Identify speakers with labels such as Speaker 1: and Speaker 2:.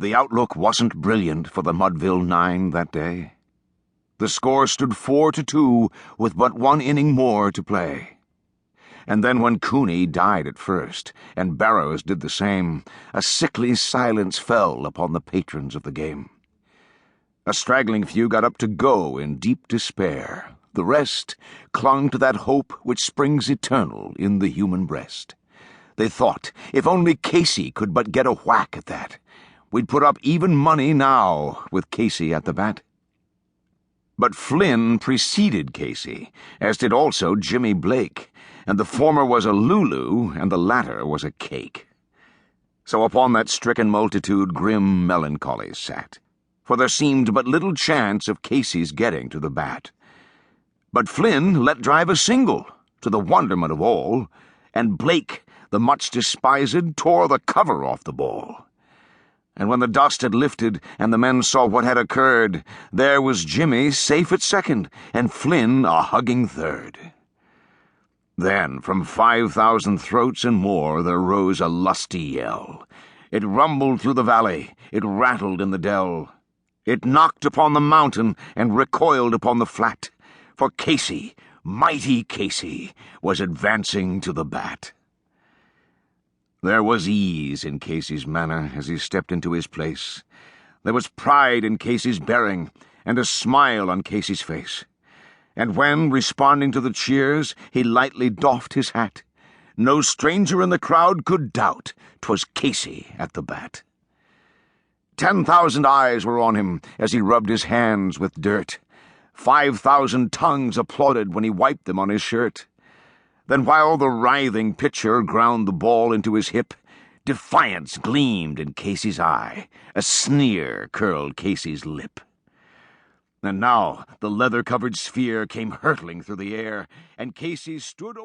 Speaker 1: The outlook wasn't brilliant for the Mudville Nine that day. The score stood 4-2 with but one inning more to play. And then when Cooney died at first, and Barrows did the same, a sickly silence fell upon the patrons of the game. A straggling few got up to go in deep despair. The rest clung to that hope which springs eternal in the human breast. They thought, if only Casey could but get a whack at that, we'd put up even money now with Casey at the bat. But Flynn preceded Casey, as did also Jimmy Blake, and the former was a Lulu and the latter was a cake. So upon that stricken multitude grim melancholy sat, for there seemed but little chance of Casey's getting to the bat. But Flynn let drive a single, to the wonderment of all, and Blake, the much despised, tore the cover off the ball. And when the dust had lifted and the men saw what had occurred, there was Jimmy safe at second and Flynn a hugging third. Then from 5,000 throats and more there rose a lusty yell. It rumbled through the valley, it rattled in the dell. It knocked upon the mountain and recoiled upon the flat, for Casey, mighty Casey, was advancing to the bat. There was ease in Casey's manner as he stepped into his place. There was pride in Casey's bearing, and a smile on Casey's face. And when, responding to the cheers, he lightly doffed his hat, no stranger in the crowd could doubt 'twas Casey at the bat. 10,000 eyes were on him as he rubbed his hands with dirt. 5,000 tongues applauded when he wiped them on his shirt. Then while the writhing pitcher ground the ball into his hip, defiance gleamed in Casey's eye, a sneer curled Casey's lip. And now the leather-covered sphere came hurtling through the air, and Casey stood a